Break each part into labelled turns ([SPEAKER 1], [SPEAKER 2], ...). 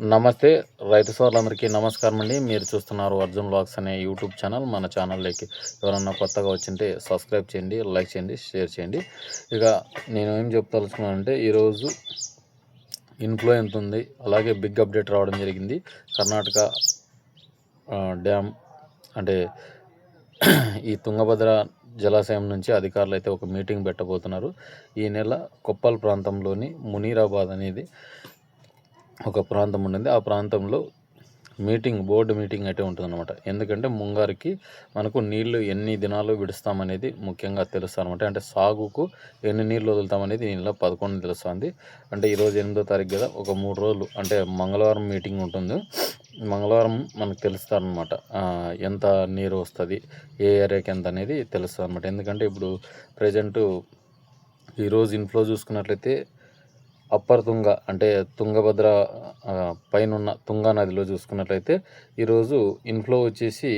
[SPEAKER 1] నమస్తే రైతు సోదరులందరికీ నమస్కారం అండి. మీరు చూస్తున్నారు అర్జున్ వ్లాగ్స్ అనే యూట్యూబ్ ఛానల్. మన ఛానల్లోకి ఎవరన్నా కొత్తగా వచ్చింటే సబ్స్క్రైబ్ చేయండి, లైక్ చేయండి, షేర్ చేయండి. ఇక నేను ఏం చెప్తలుచుకున్నానంటే ఈరోజు ఇన్ఫ్లో ఎంత ఉంది, అలాగే బిగ్ అప్డేట్ రావడం జరిగింది. కర్ణాటక డ్యామ్ అంటే ఈ తుంగభద్ర జలాశయం నుంచి అధికారులు అయితే ఒక మీటింగ్ పెట్టబోతున్నారు. ఈ నెల కొప్పల్ ప్రాంతంలోని మునీరాబాద్ అనేది ఒక ప్రాంతం ఉండింది. ఆ ప్రాంతంలో బోర్డు మీటింగ్ అయితే ఉంటుందన్నమాట. ఎందుకంటే ముంగారికి మనకు నీళ్లు ఎన్ని దినాలు విడుస్తామనేది ముఖ్యంగా తెలుస్తుంది అనమాట. అంటే సాగుకు ఎన్ని నీళ్ళు వదులుతామనేది దీనిలో 11 తెలుస్తుంది. అంటే ఈరోజు 8వ తారీఖు కదా, ఒక 3 రోజులు అంటే మంగళవారం మీటింగ్ ఉంటుంది. మంగళవారం మనకు తెలుస్తారనమాట ఎంత నీరు వస్తుంది, ఏ ఏరియాకి ఎంత అనేది తెలుస్తుంది అనమాట. ఎందుకంటే ఇప్పుడు ప్రజెంటు ఈరోజు ఇన్ఫ్లో చూసుకున్నట్లయితే అప్పర్ తుంగ అంటే తుంగభద్ర పైన ఉన్న తుంగా నదిలో చూసుకున్నట్లయితే ఈరోజు ఇన్ఫ్లో వచ్చేసి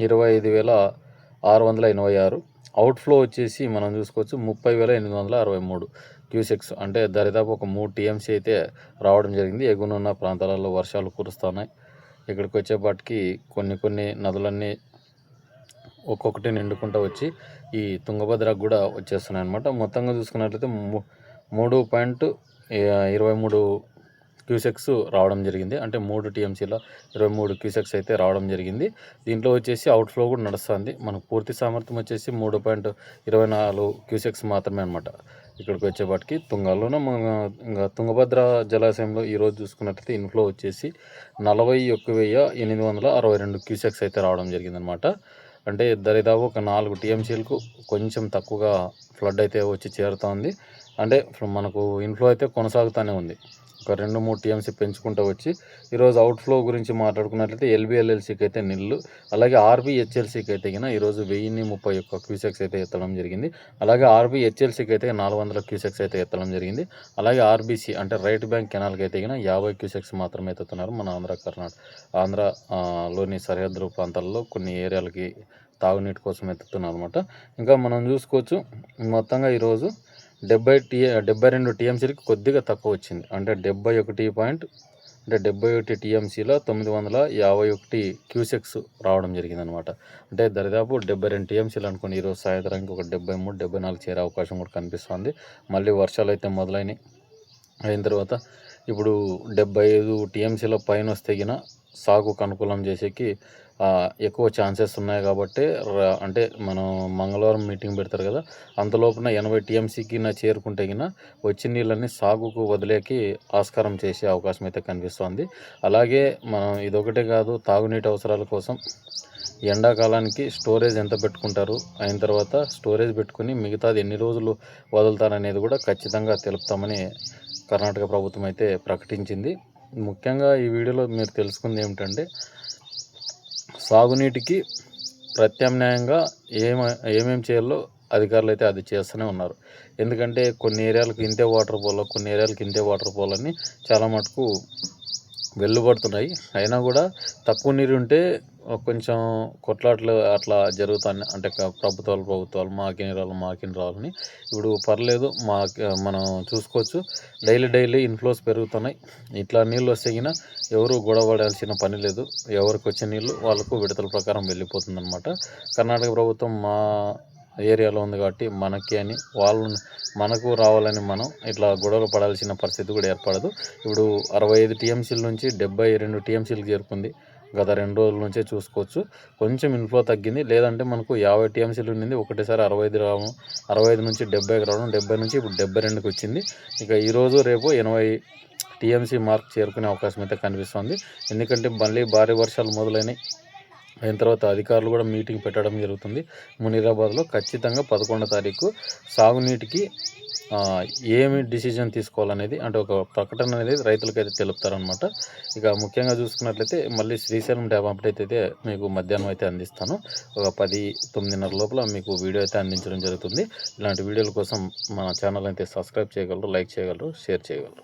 [SPEAKER 1] 25,686, అవుట్ఫ్లో వచ్చేసి మనం చూసుకోవచ్చు 30,863 క్యూసెక్స్. అంటే దరిదాపు ఒక 3 టీఎంసీ అయితే రావడం జరిగింది. ఎగునున్న ప్రాంతాలలో వర్షాలు కురుస్తున్నాయి. ఇక్కడికి వచ్చేపాటికి కొన్ని నదులన్నీ ఒక్కొక్కటి నిండుకుంటూ వచ్చి ఈ తుంగభద్రకు కూడా వచ్చేస్తున్నాయి అన్నమాట. మొత్తంగా చూసుకున్నట్లయితే 3.23 క్యూసెక్స్ రావడం జరిగింది. అంటే 3 టీఎంసీలో 23 క్యూసెక్స్ అయితే రావడం జరిగింది. దీంట్లో వచ్చేసి అవుట్ఫ్లో కూడా నడుస్తుంది. మనకు పూర్తి సామర్థ్యం వచ్చేసి 3.24 క్యూసెక్స్ మాత్రమే అనమాట. ఇక్కడికి వచ్చేపాటికి తుంగలోనే ఇంకా తుంగభద్ర జలాశయంలో ఈరోజు చూసుకున్నట్లయితే ఇన్ఫ్లో వచ్చేసి 41,862 క్యూసెక్స్ అయితే రావడం జరిగిందనమాట. అంటే దరిదాపు ఒక 4 టీఎంసీలకు కొంచెం తక్కువగా ఫ్లడ్ అయితే వచ్చి చేరుతోంది. అంటే మనకు ఇన్ఫ్లో అయితే కొనసాగుతూనే ఉంది. ఒక 2-3 టీఎంసీ పెంచుకుంటూ వచ్చి ఈరోజు అవుట్ఫ్లో గురించి మాట్లాడుకున్నట్లయితే ఎల్బిఎల్ఎల్సీకి అయితే నిల్లు, అలాగే ఆర్బిహెచ్ఎల్సీకి అయితే ఈరోజు 1031 క్యూసెక్స్ అయితే ఎత్తడం జరిగింది. అలాగే ఆర్బిహెచ్ఎల్సీకి అయితే 400 క్యూసెక్స్ అయితే ఎత్తడం జరిగింది. అలాగే ఆర్బీసీ అంటే రైట్ బ్యాంక్ కెనాల్కి అయితే 50 క్యూసెక్స్ మాత్రమే ఎత్తుతున్నారు. మన ఆంధ్రలోని సరిహద్దు ప్రాంతాల్లో కొన్ని ఏరియాలకి తాగునీటి కోసం ఎత్తుతున్నారు అనమాట. ఇంకా మనం చూసుకోవచ్చు మొత్తంగా ఈరోజు 72 టీఎంసీలకి కొద్దిగా తక్కువ వచ్చింది. అంటే 71 టీఎంసీలో 951 క్యూసెక్స్ రావడం జరిగిందనమాట. అంటే దరిదాపు 72 టీఎంసీలు అనుకోండి. ఈరోజు సాయంత్రానికి ఒక 73-74 చేరే అవకాశం కూడా కనిపిస్తుంది. మళ్ళీ వర్షాలు అయితే మొదలైనవి. అయిన తర్వాత ఇప్పుడు 75 టీఎంసీల పైన వస్తే సాగుకు అనుకూలం చేసేకి ఎక్కువ ఛాన్సెస్ ఉన్నాయి. కాబట్టి అంటే మనం మంగళవారం మీటింగ్ పెడతారు కదా, అంతలోపున 80 టీఎంసీకి చేరుకుంటే వచ్చిన నీళ్ళని సాగుకు వదిలేకి ఆస్కారం చేసే అవకాశం అయితే కనిపిస్తుంది. అలాగే మనం ఇదొకటే కాదు, తాగునీటి అవసరాల కోసం ఎండాకాలానికి స్టోరేజ్ ఎంత పెట్టుకుంటారు, అయిన తర్వాత స్టోరేజ్ పెట్టుకుని మిగతాది ఎన్ని రోజులు వదులుతారనేది కూడా ఖచ్చితంగా తెలుపుతామని కర్ణాటక ప్రభుత్వం అయితే ప్రకటించింది. ముఖ్యంగా ఈ వీడియోలో మీరు తెలుసుకుంది ఏమిటంటే సాగునీటికి ప్రత్యామ్నాయంగా ఏమేమి చేయాలో అధికారులు అయితే అది చేస్తూనే ఉన్నారు. ఎందుకంటే కొన్ని ఏరియాలకు ఇంతే వాటర్ పోలో, కొన్ని ఏరియాలకు ఇంతే వాటర్ పోలని చాలా మటుకు వెళ్లుబడుతున్నాయి. అయినా కూడా తక్కువ నీరు ఉంటే కొంచెం కొట్లాట్లు అట్లా జరుగుతాయి. అంటే ప్రభుత్వాలు మాకిని రావాలని. ఇప్పుడు పర్లేదు, మనం చూసుకోవచ్చు డైలీ ఇన్ఫ్లోస్ పెరుగుతున్నాయి. ఇట్లా నీళ్ళు వస్తే ఎవరు గొడవపడాల్సిన పని లేదు. ఎవరికి వచ్చే నీళ్ళు వాళ్ళకు విడతల ప్రకారం వెళ్ళిపోతుందన్నమాట. కర్ణాటక ప్రభుత్వం మా ఏరియాలో ఉంది కాబట్టి మనకు రావాలని మనం ఇట్లా గొడవలు పడాల్సిన పరిస్థితి కూడా ఏర్పడదు. ఇప్పుడు 65 టీఎంసీల నుంచి 72 టీఎంసీలకు చేరుకుంది. గత 2 రోజుల నుంచే చూసుకోవచ్చు. కొంచెం ఇన్ఫ్లో తగ్గింది. లేదంటే మనకు 50 టీఎంసీలు ఉండింది, ఒకటేసారి 65 రావడం, 65 నుంచి 70కి రావడం, 70 నుంచి ఇప్పుడు 72కి వచ్చింది. ఇక ఈరోజు రేపు 80 టీఎంసీ మార్క్ చేరుకునే అవకాశం అయితే కనిపిస్తుంది. ఎందుకంటే మళ్ళీ భారీ వర్షాలు మొదలైనవి. అయిన తర్వాత అధికారులు కూడా మీటింగ్ పెట్టడం జరుగుతుంది. మునీరాబాద్లో ఖచ్చితంగా 11వ తారీఖు సాగునీటికి ఏమి డిసిజన్ తీసుకోవాలనేది, అంటే ఒక ప్రకటన అనేది రైతులకైతే తెలుపుతారనమాట. ఇక ముఖ్యంగా చూసుకున్నట్లయితే మళ్ళీ శ్రీశైలం డ్యామ్ అప్డేట్ అయితే మీకు మధ్యాహ్నం అయితే అందిస్తాను. ఒక 10-9:30 లోపల మీకు వీడియో అయితే అందించడం జరుగుతుంది. ఇలాంటి వీడియోల కోసం మన ఛానల్ అయితే సబ్స్క్రైబ్ చేయగలరు, లైక్ చేయగలరు, షేర్ చేయగలరు.